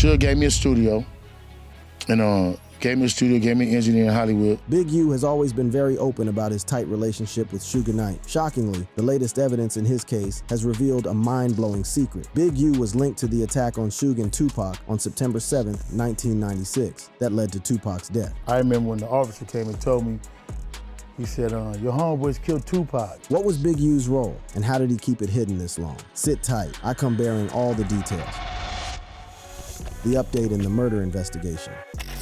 Suge gave me a studio, and gave me an engineer in Hollywood. Big U has always been very open about his tight relationship with Suge Knight. Shockingly, the latest evidence in his case has revealed a mind-blowing secret. Big U was linked to the attack on Suge and Tupac on September 7, 1996. That led to Tupac's death. I remember when the officer came and told me, he said, your homeboys killed Tupac. What was Big U's role, and how did he keep it hidden this long? Sit tight, I come bearing all the details. The update in the murder investigation.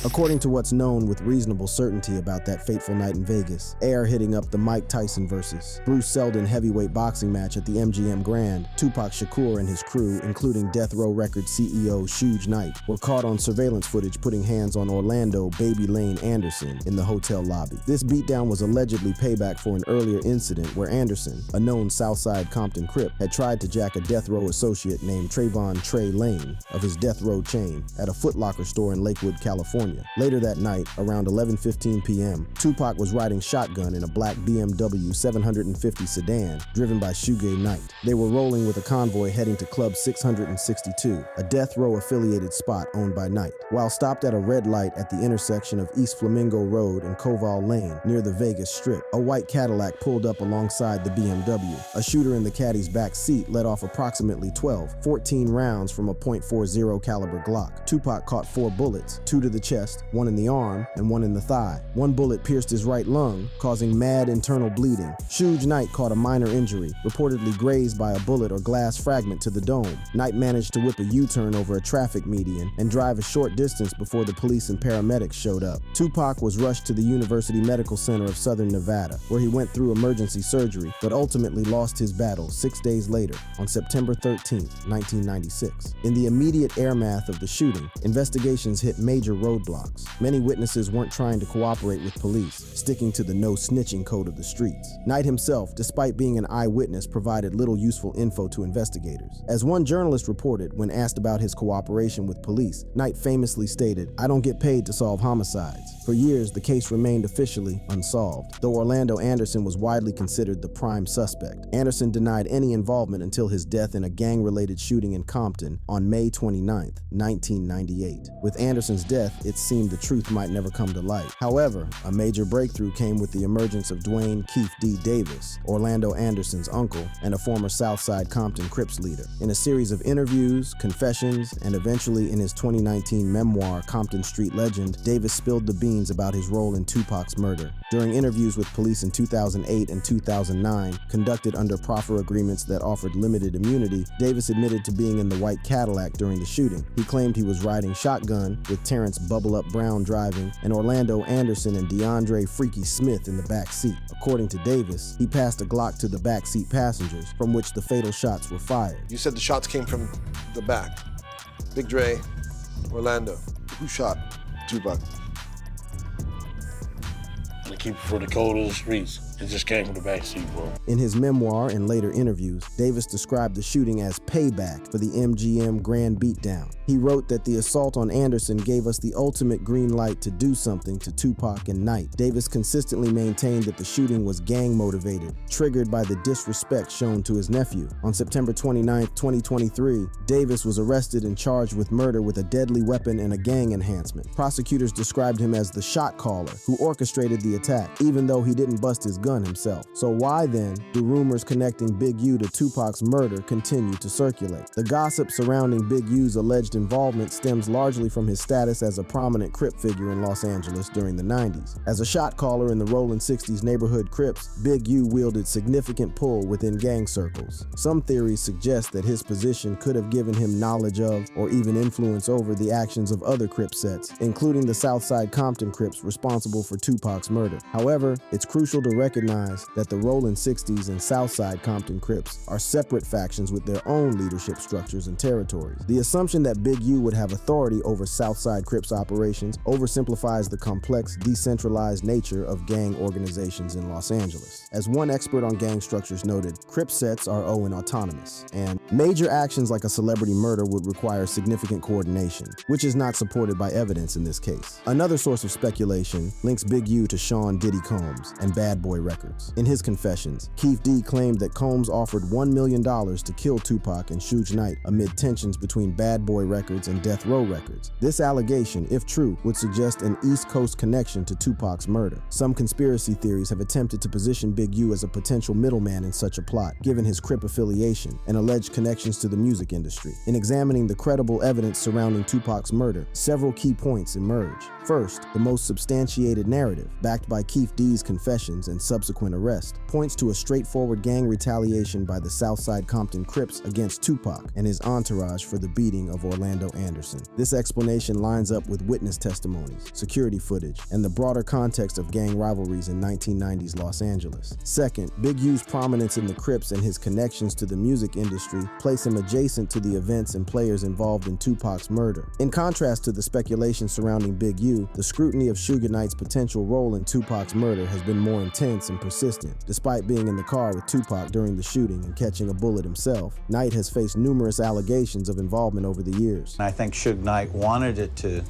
According to what's known with reasonable certainty about that fateful night in Vegas, air hitting up the Mike Tyson versus Bruce Seldon heavyweight boxing match at the MGM Grand, Tupac Shakur and his crew, including Death Row Records CEO Suge Knight, were caught on surveillance footage putting hands on Orlando Baby Lane Anderson in the hotel lobby. This beatdown was allegedly payback for an earlier incident where Anderson, a known Southside Compton Crip, had tried to jack a Death Row associate named Trayvon Trey Lane of his Death Row chain at a Foot Locker store in Lakewood, California. Later that night, around 11:15 p.m., Tupac was riding shotgun in a black BMW 750 sedan driven by Suge Knight. They were rolling with a convoy heading to Club 662, a Death Row affiliated spot owned by Knight. While stopped at a red light at the intersection of East Flamingo Road and Koval Lane near the Vegas Strip, a white Cadillac pulled up alongside the BMW. A shooter in the caddy's back seat let off approximately 14 rounds from a .40 caliber Glock. Tupac caught 4 bullets, 2 to the chest, 1 in the arm, and 1 in the thigh. 1 bullet pierced his right lung, causing mad internal bleeding. Suge Knight caught a minor injury, reportedly grazed by a bullet or glass fragment to the dome. Knight managed to whip a U-turn over a traffic median and drive a short distance before the police and paramedics showed up. Tupac was rushed to the University Medical Center of Southern Nevada, where he went through emergency surgery, but ultimately lost his battle 6 days later, on September 13, 1996. In the immediate aftermath of the shooting, investigations hit major roadblocks. Many witnesses weren't trying to cooperate with police, sticking to the no snitching code of the streets. Knight himself, despite being an eyewitness, provided little useful info to investigators. As one journalist reported when asked about his cooperation with police, Knight famously stated, "I don't get paid to solve homicides." For years, the case remained officially unsolved, though Orlando Anderson was widely considered the prime suspect. Anderson denied any involvement until his death in a gang-related shooting in Compton on May 29, 1998. With Anderson's death, it seemed the truth might never come to light. However, a major breakthrough came with the emergence of Dwayne Keith D. Davis, Orlando Anderson's uncle and a former Southside Compton Crips leader. In a series of interviews, confessions, and eventually in his 2019 memoir, Compton Street Legend, Davis spilled the beans about his role in Tupac's murder. During interviews with police in 2008 and 2009, conducted under proffer agreements that offered limited immunity, Davis admitted to being in the white Cadillac during the shooting. He claimed he was riding shotgun with Terrence Bubble Up Brown driving and Orlando Anderson and DeAndre Freaky Smith in the back seat. According to Davis, he passed a Glock to the backseat passengers, from which the fatal shots were fired. You said the shots came from the back. Big Dre, Orlando. Who shot Tupac? To keep it for the code of the streets. It just came from the backseat, bro. In his memoir and later interviews, Davis described the shooting as payback for the MGM Grand Beatdown. He wrote that the assault on Anderson gave us the ultimate green light to do something to Tupac and Knight. Davis consistently maintained that the shooting was gang-motivated, triggered by the disrespect shown to his nephew. On September 29, 2023, Davis was arrested and charged with murder with a deadly weapon and a gang enhancement. Prosecutors described him as the shot caller who orchestrated the attack, even though he didn't bust his gun himself. So why then do rumors connecting Big U to Tupac's murder continue to circulate? The gossip surrounding Big U's alleged involvement stems largely from his status as a prominent Crip figure in Los Angeles during the 90s. As a shot caller in the Rollin' 60s neighborhood Crips, Big U wielded significant pull within gang circles. Some theories suggest that his position could have given him knowledge of or even influence over the actions of other Crip sets, including the Southside Compton Crips responsible for Tupac's murder. However, it's crucial to recognize that the Rollin' 60s and Southside Compton Crips are separate factions with their own leadership structures and territories. The assumption that Big U would have authority over Southside Crips operations oversimplifies the complex, decentralized nature of gang organizations in Los Angeles. As one expert on gang structures noted, Crip sets are autonomous, and major actions like a celebrity murder would require significant coordination, which is not supported by evidence in this case. Another source of speculation links Big U to Sean Diddy Combs and Bad Boy Records. In his confessions, Keith D claimed that Combs offered $1 million to kill Tupac and Suge Knight amid tensions between Bad Boy Records and Death Row Records. This allegation, if true, would suggest an East Coast connection to Tupac's murder. Some conspiracy theories have attempted to position Big U as a potential middleman in such a plot, given his Crip affiliation and alleged connections to the music industry. In examining the credible evidence surrounding Tupac's murder, several key points emerge. First, the most substantiated narrative, backed by Keith D's confessions and subsequent arrest, points to a straightforward gang retaliation by the Southside Compton Crips against Tupac and his entourage for the beating of Orlando Anderson. This explanation lines up with witness testimonies, security footage, and the broader context of gang rivalries in 1990s Los Angeles. Second, Big U's prominence in the Crips and his connections to the music industry place him adjacent to the events and players involved in Tupac's murder. In contrast to the speculation surrounding Big U, the scrutiny of Suge Knight's potential role in Tupac's murder has been more intense and persistent. Despite being in the car with Tupac during the shooting and catching a bullet himself, Knight has faced numerous allegations of involvement over the years. I think Suge Knight wanted it to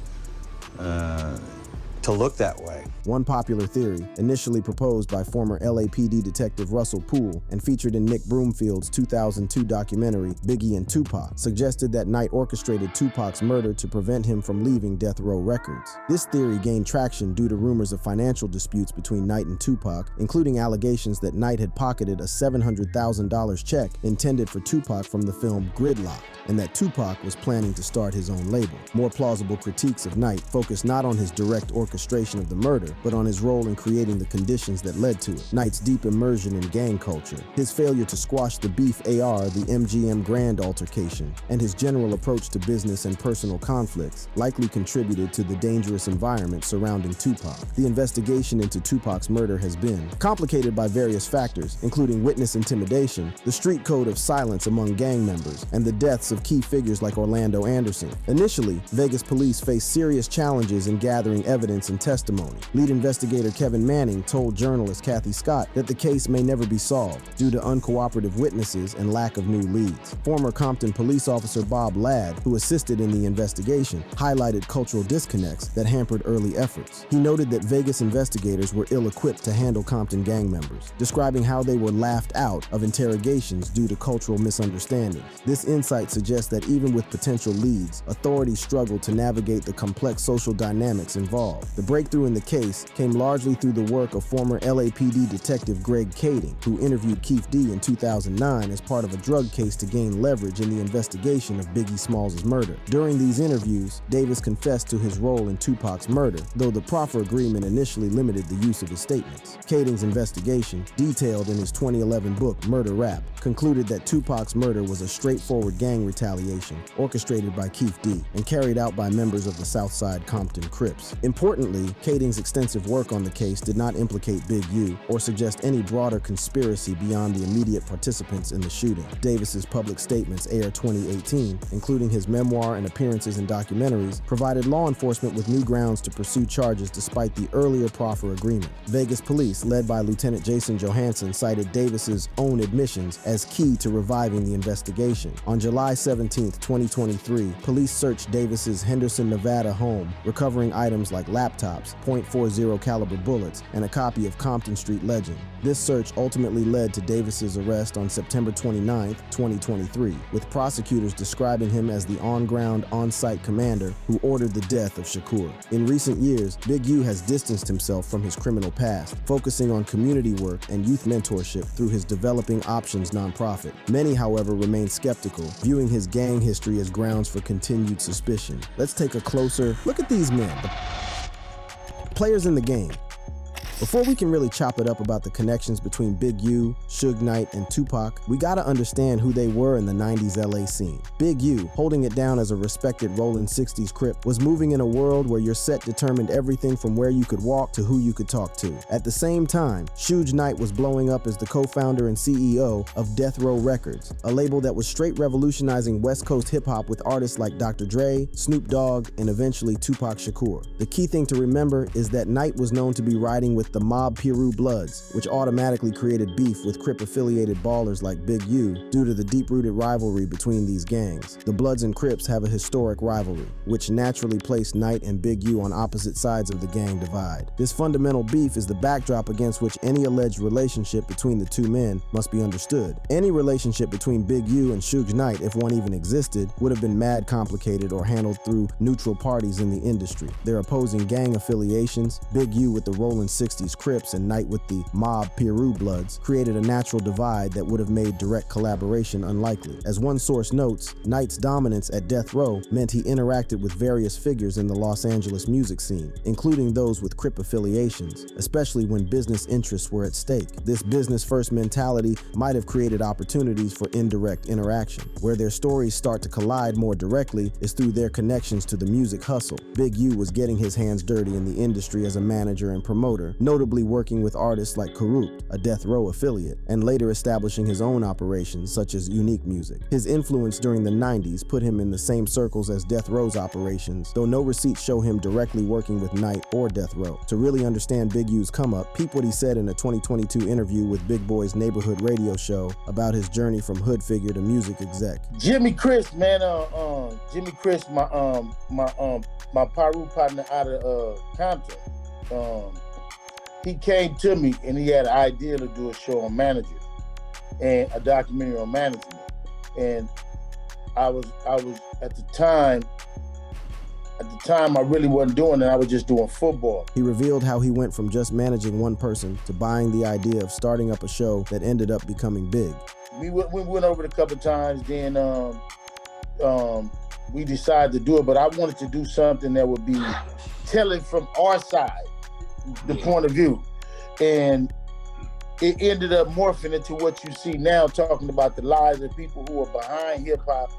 look that way. One popular theory, initially proposed by former LAPD detective Russell Poole and featured in Nick Broomfield's 2002 documentary Biggie and Tupac, suggested that Knight orchestrated Tupac's murder to prevent him from leaving Death Row Records. This theory gained traction due to rumors of financial disputes between Knight and Tupac, including allegations that Knight had pocketed a $700,000 check intended for Tupac from the film Gridlocked, and that Tupac was planning to start his own label. More plausible critiques of Knight focus not on his direct orchestration of the murder, but on his role in creating the conditions that led to it. Knight's deep immersion in gang culture, his failure to squash the Beef AR, the MGM Grand altercation, and his general approach to business and personal conflicts likely contributed to the dangerous environment surrounding Tupac. The investigation into Tupac's murder has been complicated by various factors, including witness intimidation, the street code of silence among gang members, and the deaths of key figures like Orlando Anderson. Initially, Vegas police faced serious challenges in gathering evidence and testimony. Lead investigator Kevin Manning told journalist Kathy Scott that the case may never be solved due to uncooperative witnesses and lack of new leads. Former Compton police officer Bob Ladd, who assisted in the investigation, highlighted cultural disconnects that hampered early efforts. He noted that Vegas investigators were ill-equipped to handle Compton gang members, describing how they were laughed out of interrogations due to cultural misunderstandings. This insight suggests that even with potential leads, authorities struggled to navigate the complex social dynamics involved. The breakthrough in the case came largely through the work of former LAPD detective Greg Kading, who interviewed Keith D in 2009 as part of a drug case to gain leverage in the investigation of Biggie Smalls' murder. During these interviews, Davis confessed to his role in Tupac's murder, though the proffer agreement initially limited the use of his statements. Kading's investigation, detailed in his 2011 book Murder Rap, concluded that Tupac's murder was a straightforward gang retaliation orchestrated by Keith D and carried out by members of the Southside Compton Crips. Importantly, Kading's extensive work on the case did not implicate Big U or suggest any broader conspiracy beyond the immediate participants in the shooting. Davis's public statements aired 2018, including his memoir and appearances in documentaries, provided law enforcement with new grounds to pursue charges despite the earlier proffer agreement. Vegas police, led by Lieutenant Jason Johansson, cited Davis's own admissions as key to reviving the investigation. On July 17, 2023, police searched Davis's Henderson, Nevada home, recovering items like laptops, .40 caliber bullets, and a copy of Compton Street Legend. This search ultimately led to Davis's arrest on September 29, 2023, with prosecutors describing him as the on-ground, on-site commander who ordered the death of Shakur. In recent years, Big U has distanced himself from his criminal past, focusing on community work and youth mentorship through his Developing Options nonprofit. Many, however, remain skeptical, viewing his gang history as grounds for continued suspicion. Let's take a closer look at these men, the players in the game. Before we can really chop it up about the connections between Big U, Suge Knight, and Tupac, we gotta understand who they were in the 90s LA scene. Big U, holding it down as a respected Rollin' 60s Crip, was moving in a world where your set determined everything from where you could walk to who you could talk to. At the same time, Suge Knight was blowing up as the co-founder and CEO of Death Row Records, a label that was straight revolutionizing West Coast hip-hop with artists like Dr. Dre, Snoop Dogg, and eventually Tupac Shakur. The key thing to remember is that Knight was known to be riding with the Mob Piru Bloods, which automatically created beef with Crip-affiliated ballers like Big U due to the deep-rooted rivalry between these gangs. The Bloods and Crips have a historic rivalry, which naturally placed Knight and Big U on opposite sides of the gang divide. This fundamental beef is the backdrop against which any alleged relationship between the two men must be understood. Any relationship between Big U and Suge Knight, if one even existed, would have been mad complicated or handled through neutral parties in the industry. Their opposing gang affiliations, Big U with the Rollin' 60s Crips and Knight with the Mob Piru Bloods, created a natural divide that would have made direct collaboration unlikely. As one source notes, Knight's dominance at Death Row meant he interacted with various figures in the Los Angeles music scene, including those with Crip affiliations, especially when business interests were at stake. This business-first mentality might have created opportunities for indirect interaction. Where their stories start to collide more directly is through their connections to the music hustle. Big U was getting his hands dirty in the industry as a manager and promoter, notably working with artists like Corrupt, a Death Row affiliate, and later establishing his own operations such as Unique Music. His influence during the 90s put him in the same circles as Death Row's operations, though no receipts show him directly working with Knight or Death Row. To really understand Big U's come up, peep what he said in a 2022 interview with Big Boy's neighborhood radio show about his journey from hood figure to music exec. Jimmy Chris, man, Jimmy Chris, my Piru partner out of Compton. He came to me and he had an idea to do a show on managers and a documentary on management. And I was at the time I really wasn't doing it. I was just doing football. He revealed how he went from just managing one person to buying the idea of starting up a show that ended up becoming big. We went over it a couple of times, then we decided to do it, but I wanted to do something that would be telling from our side, the point of view. And it ended up morphing into what you see now, talking about the lives of people who are behind hip hop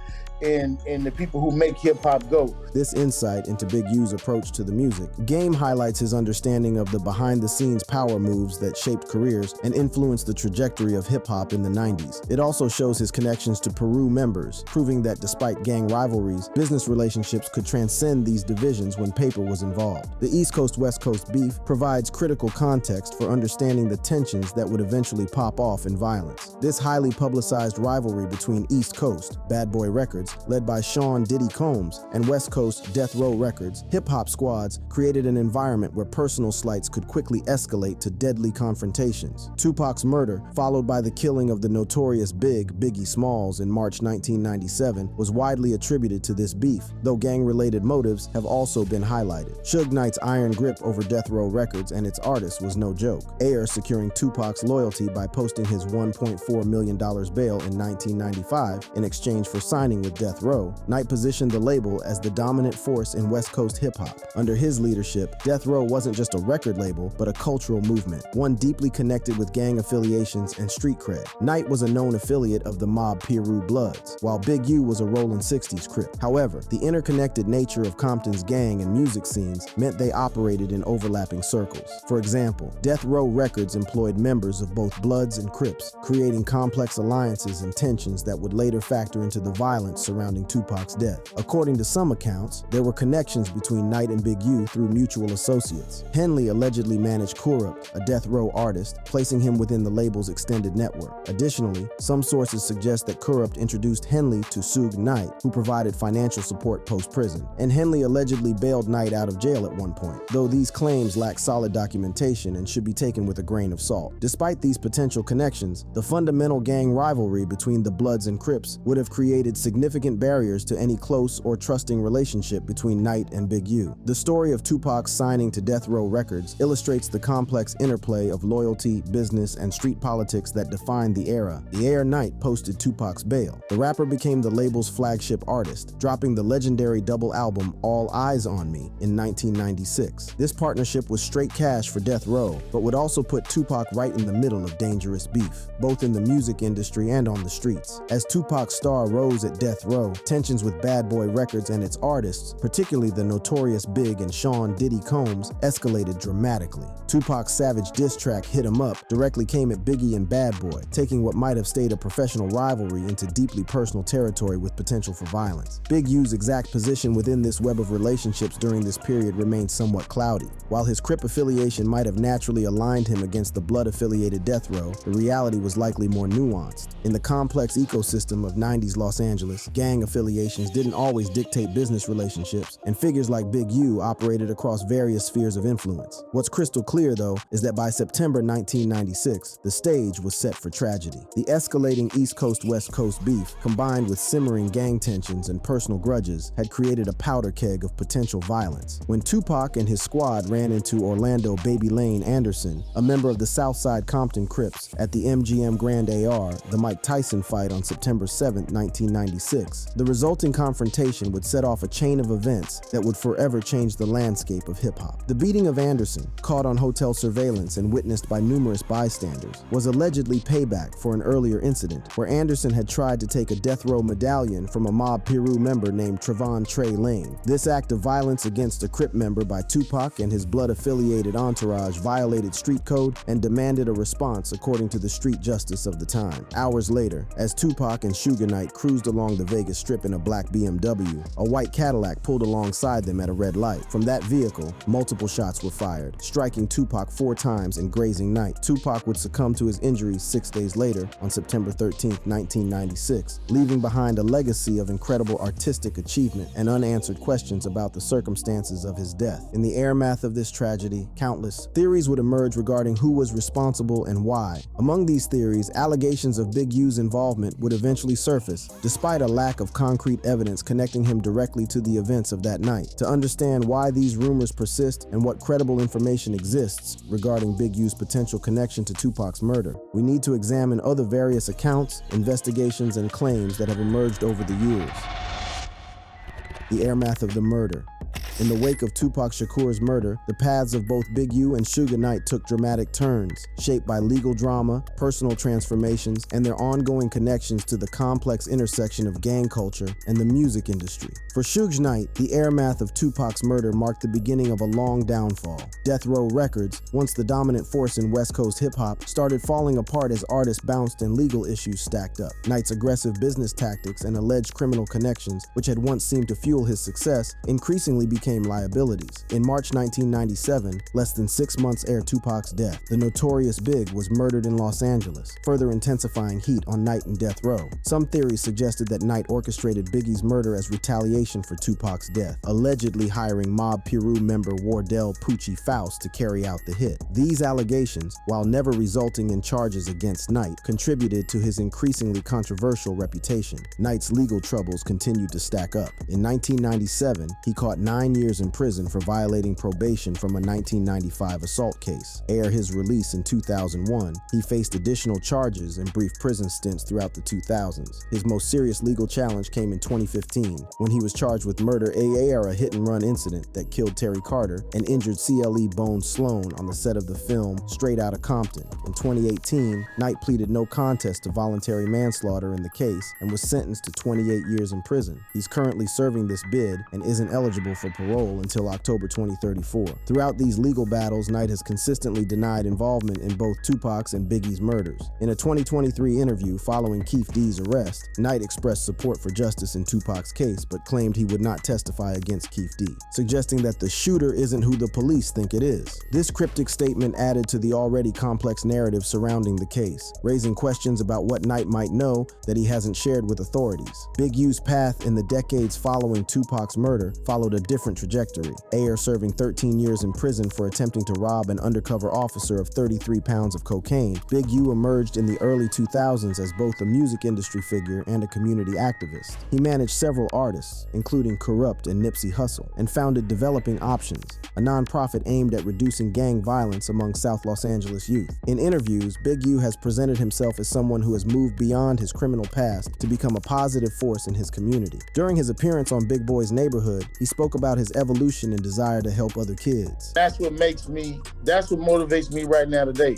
and the people who make hip-hop go. This insight into Big U's approach to the music game highlights his understanding of the behind-the-scenes power moves that shaped careers and influenced the trajectory of hip-hop in the 90s. It also shows his connections to Piru members, proving that despite gang rivalries, business relationships could transcend these divisions when paper was involved. The East Coast-West Coast beef provides critical context for understanding the tensions that would eventually pop off in violence. This highly publicized rivalry between East Coast, Bad Boy Records, led by Sean Diddy Combs, and West Coast Death Row Records, hip-hop squads created an environment where personal slights could quickly escalate to deadly confrontations. Tupac's murder, followed by the killing of the notorious Biggie Smalls in March 1997, was widely attributed to this beef, though gang-related motives have also been highlighted. Suge Knight's iron grip over Death Row Records and its artists was no joke. Ayer securing Tupac's loyalty by posting his $1.4 million bail in 1995 in exchange for signing with Death Row. Knight positioned the label as the dominant force in West Coast hip-hop. Under his leadership, Death Row wasn't just a record label, but a cultural movement, one deeply connected with gang affiliations and street cred. Knight was a known affiliate of the Mob Piru Bloods, while Big U was a Rollin' 60s Crip. However, the interconnected nature of Compton's gang and music scenes meant they operated in overlapping circles. For example, Death Row Records employed members of both Bloods and Crips, creating complex alliances and tensions that would later factor into the violence surrounding Tupac's death. According to some accounts, there were connections between Knight and Big U through mutual associates. Henley allegedly managed Corrupt, a Death Row artist, placing him within the label's extended network. Additionally, some sources suggest that Corrupt introduced Henley to Suge Knight, who provided financial support post-prison, and Henley allegedly bailed Knight out of jail at one point, though these claims lack solid documentation and should be taken with a grain of salt. Despite these potential connections, the fundamental gang rivalry between the Bloods and Crips would have created significant barriers to any close or trusting relationship between Knight and Big U. The story of Tupac's signing to Death Row Records illustrates the complex interplay of loyalty, business, and street politics that defined the era. The Ayer Knight posted Tupac's bail. The rapper became the label's flagship artist, dropping the legendary double album All Eyes on Me in 1996. This partnership was straight cash for Death Row, but would also put Tupac right in the middle of dangerous beef, both in the music industry and on the streets. As Tupac's star rose at Death Death Row, tensions with Bad Boy Records and its artists, particularly the notorious Big and Sean Diddy Combs, escalated dramatically. Tupac's savage diss track Hit 'Em Up directly came at Biggie and Bad Boy, taking what might have stayed a professional rivalry into deeply personal territory with potential for violence. Big U's exact position within this web of relationships during this period remained somewhat cloudy. While his Crip affiliation might have naturally aligned him against the blood-affiliated Death Row, the reality was likely more nuanced. In the complex ecosystem of 90s Los Angeles, gang affiliations didn't always dictate business relationships, and figures like Big U operated across various spheres of influence. What's crystal clear, though, is that by September 1996, the stage was set for tragedy. The escalating East Coast-West Coast beef, combined with simmering gang tensions and personal grudges, had created a powder keg of potential violence. When Tupac and his squad ran into Orlando Baby Lane Anderson, a member of the Southside Compton Crips, at the MGM Grand AR, the Mike Tyson fight on September 7, 1996, the resulting confrontation would set off a chain of events that would forever change the landscape of hip-hop. The beating of Anderson, caught on hotel surveillance and witnessed by numerous bystanders, was allegedly payback for an earlier incident where Anderson had tried to take a Death Row medallion from a Mob Piru member named Trevon Trey Lane. This act of violence against a Crip member by Tupac and his blood-affiliated entourage violated street code and demanded a response according to the street justice of the time. Hours later, as Tupac and Suge Knight cruised along the Vegas Strip in a black BMW, a white Cadillac pulled alongside them at a red light. From that vehicle, multiple shots were fired, striking Tupac 4 times and grazing Knight. Tupac would succumb to his injuries 6 days later on September 13, 1996, leaving behind a legacy of incredible artistic achievement and unanswered questions about the circumstances of his death. In the aftermath of this tragedy, countless theories would emerge regarding who was responsible and why. Among these theories, allegations of Big U's involvement would eventually surface, despite a lack of concrete evidence connecting him directly to the events of that night. To understand why these rumors persist and what credible information exists regarding Big U's potential connection to Tupac's murder, we need to examine other various accounts, investigations, and claims that have emerged over the years. The aftermath of the murder. In the wake of Tupac Shakur's murder, the paths of both Big U and Suge Knight took dramatic turns, shaped by legal drama, personal transformations, and their ongoing connections to the complex intersection of gang culture and the music industry. For Suge Knight, the aftermath of Tupac's murder marked the beginning of a long downfall. Death Row Records, once the dominant force in West Coast hip-hop, started falling apart as artists bounced and legal issues stacked up. Knight's aggressive business tactics and alleged criminal connections, which had once seemed to fuel his success, increasingly became liabilities. In March 1997, less than 6 months ere Tupac's death, the notorious Big was murdered in Los Angeles, further intensifying heat on Knight and Death Row. Some theories suggested that Knight orchestrated Biggie's murder as retaliation for Tupac's death, allegedly hiring Mob Piru member Wardell Poochie Faust to carry out the hit. These allegations, while never resulting in charges against Knight, contributed to his increasingly controversial reputation. Knight's legal troubles continued to stack up. In 1997, he caught 9 years in prison for violating probation from a 1995 assault case. Ere his release in 2001, he faced additional charges and brief prison stints throughout the 2000s. His most serious legal challenge came in 2015, when he was charged with murder after a hit-and-run incident that killed Terry Carter and injured CLE Bone Sloan on the set of the film Straight Outta Compton. In 2018, Knight pleaded no contest to voluntary manslaughter in the case and was sentenced to 28 years in prison. He's currently serving this bid and isn't eligible for parole until October 2034. Throughout these legal battles, Knight has consistently denied involvement in both Tupac's and Biggie's murders. In a 2023 interview following Keith D's arrest, Knight expressed support for justice in Tupac's case, but claimed he would not testify against Keith D, suggesting that the shooter isn't who the police think it is. This cryptic statement added to the already complex narrative surrounding the case, raising questions about what Knight might know that he hasn't shared with authorities. Big U's path in the decades following Tupac's murder followed a different trajectory. Ayer serving 13 years in prison for attempting to rob an undercover officer of 33 pounds of cocaine, Big U emerged in the early 2000s as both a music industry figure and a community activist. He managed several artists, including Corrupt and Nipsey Hussle, and founded Developing Options, a nonprofit aimed at reducing gang violence among South Los Angeles youth. In interviews, Big U has presented himself as someone who has moved beyond his criminal past to become a positive force in his community. During his appearance on Big Boy's Neighborhood, he spoke about his evolution and desire to help other kids. That's what motivates me right now today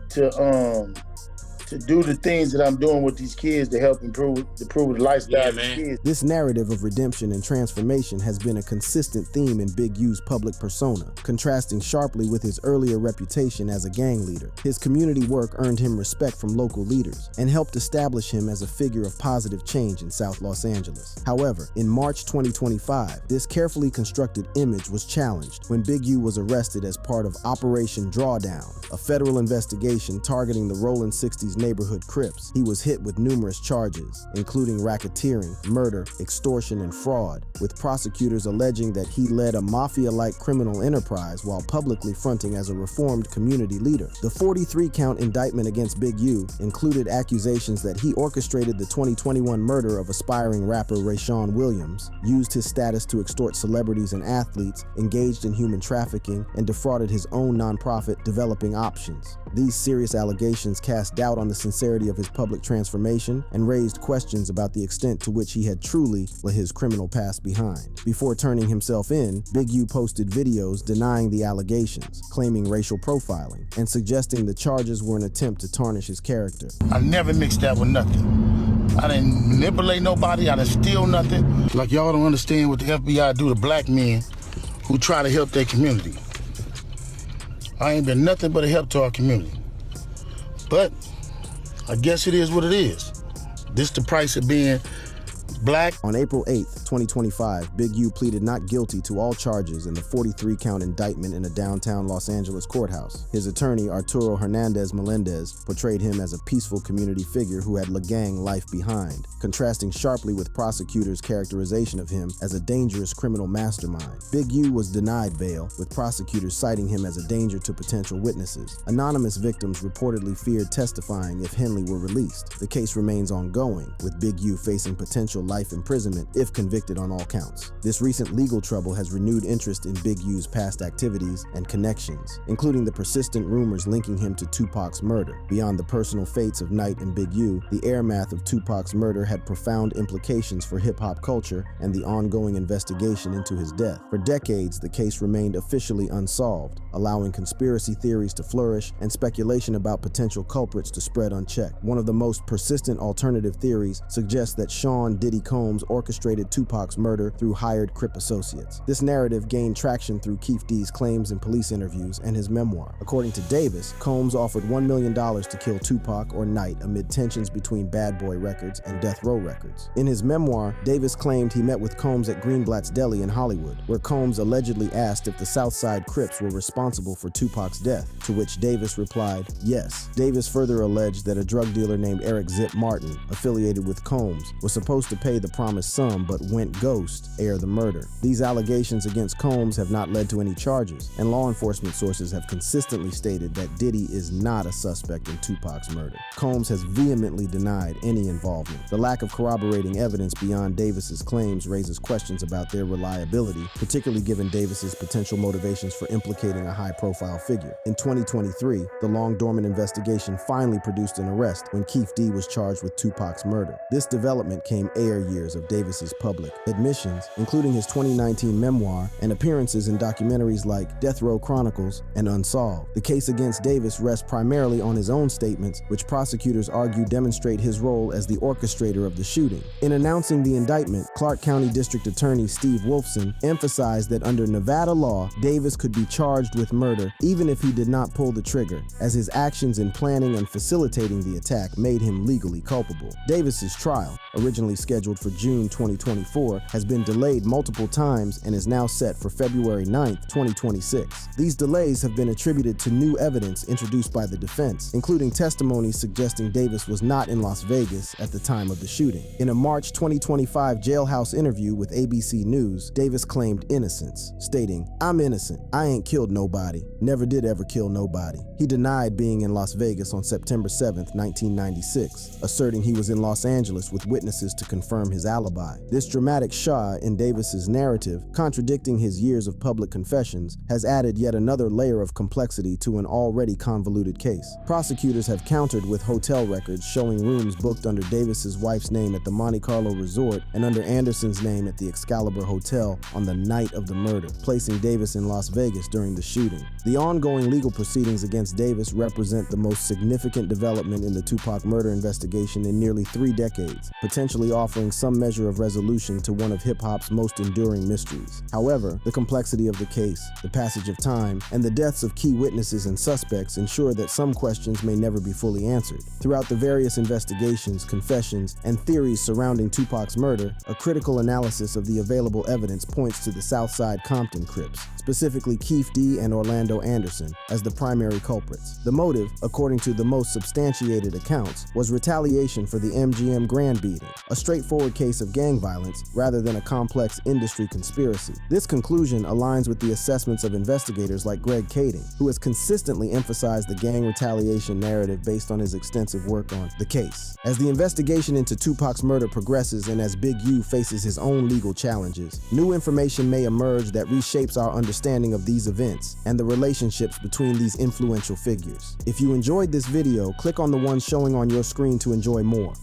to to do the things that I'm doing with these kids to help improve the lifestyle of the kids. This narrative of redemption and transformation has been a consistent theme in Big U's public persona, contrasting sharply with his earlier reputation as a gang leader. His community work earned him respect from local leaders and helped establish him as a figure of positive change in South Los Angeles. However, in March 2025, this carefully constructed image was challenged when Big U was arrested as part of Operation Drawdown, a federal investigation targeting the Rolling 60s neighborhood Crips. He was hit with numerous charges, including racketeering, murder, extortion, and fraud, with prosecutors alleging that he led a mafia-like criminal enterprise while publicly fronting as a reformed community leader. The 43-count indictment against Big U included accusations that he orchestrated the 2021 murder of aspiring rapper Rayshawn Williams, used his status to extort celebrities and athletes, engaged in human trafficking, and defrauded his own nonprofit Developing Options. These serious allegations cast doubt on the sincerity of his public transformation and raised questions about the extent to which he had truly left his criminal past behind. Before turning himself in, Big U posted videos denying the allegations, claiming racial profiling, and suggesting the charges were an attempt to tarnish his character. I never mixed that with nothing. I didn't manipulate nobody. I didn't steal nothing. Like, y'all don't understand what the FBI do to black men who try to help their community. I ain't been nothing but a help to our community. But I guess it is what it is. This the price of being black. On April 8, 2025, Big U pleaded not guilty to all charges in the 43-count indictment in a downtown Los Angeles courthouse. His attorney, Arturo Hernandez Melendez, portrayed him as a peaceful community figure who had La Gang life behind, contrasting sharply with prosecutors' characterization of him as a dangerous criminal mastermind. Big U was denied bail, with prosecutors citing him as a danger to potential witnesses. Anonymous victims reportedly feared testifying if Henley were released. The case remains ongoing, with Big U facing potential life imprisonment if convicted on all counts. This recent legal trouble has renewed interest in Big U's past activities and connections, including the persistent rumors linking him to Tupac's murder. Beyond the personal fates of Knight and Big U, the aftermath of Tupac's murder had profound implications for hip-hop culture and the ongoing investigation into his death. For decades, the case remained officially unsolved, allowing conspiracy theories to flourish and speculation about potential culprits to spread unchecked. One of the most persistent alternative theories suggests that Sean Diddy Combs orchestrated Tupac's murder through hired Crip associates. This narrative gained traction through Keefe D's claims in police interviews and his memoir. According to Davis, Combs offered $1 million to kill Tupac or Knight amid tensions between Bad Boy Records and Death Row Records. In his memoir, Davis claimed he met with Combs at Greenblatt's Deli in Hollywood, where Combs allegedly asked if the Southside Crips were responsible for Tupac's death, to which Davis replied, yes. Davis further alleged that a drug dealer named Eric Zip Martin, affiliated with Combs, was supposed to pay the promised sum but went ghost ere the murder. These allegations against Combs have not led to any charges, and law enforcement sources have consistently stated that Diddy is not a suspect in Tupac's murder. Combs has vehemently denied any involvement. The lack of corroborating evidence beyond Davis's claims raises questions about their reliability, particularly given Davis's potential motivations for implicating a high-profile figure. In 2023, the long-dormant investigation finally produced an arrest when Keefe D was charged with Tupac's murder. This development came years of Davis's public admissions, including his 2019 memoir and appearances in documentaries like Death Row Chronicles and Unsolved. The case against Davis rests primarily on his own statements, which prosecutors argue demonstrate his role as the orchestrator of the shooting. In announcing the indictment, Clark County District Attorney Steve Wolfson emphasized that under Nevada law, Davis could be charged with murder even if he did not pull the trigger, as his actions in planning and facilitating the attack made him legally culpable. Davis's trial, originally scheduled for June 2024, has been delayed multiple times and is now set for February 9, 2026. These delays have been attributed to new evidence introduced by the defense, including testimony suggesting Davis was not in Las Vegas at the time of the shooting. In a March 2025 jailhouse interview with ABC News, Davis claimed innocence, stating, "I'm innocent. I ain't killed nobody. Never did ever kill nobody." He denied being in Las Vegas on September 7, 1996, asserting he was in Los Angeles with witnesses to confirm confirm his alibi. This dramatic Shah in Davis's narrative, contradicting his years of public confessions, has added yet another layer of complexity to an already convoluted case. Prosecutors have countered with hotel records showing rooms booked under Davis's wife's name at the Monte Carlo Resort and under Anderson's name at the Excalibur Hotel on the night of the murder, placing Davis in Las Vegas during the shooting. The ongoing legal proceedings against Davis represent the most significant development in the Tupac murder investigation in nearly 3 decades, potentially offering some measure of resolution to one of hip-hop's most enduring mysteries. However, the complexity of the case, the passage of time, and the deaths of key witnesses and suspects ensure that some questions may never be fully answered. Throughout the various investigations, confessions, and theories surrounding Tupac's murder, a critical analysis of the available evidence points to the Southside Compton Crips, specifically Keefe D. and Orlando Anderson, as the primary culprits. The motive, according to the most substantiated accounts, was retaliation for the MGM Grand beating, a straightforward case of gang violence rather than a complex industry conspiracy. This conclusion aligns with the assessments of investigators like Greg Kading, who has consistently emphasized the gang retaliation narrative based on his extensive work on the case. As the investigation into Tupac's murder progresses and as Big U faces his own legal challenges, new information may emerge that reshapes our understanding of these events and the relationships between these influential figures. If you enjoyed this video, click on the one showing on your screen to enjoy more.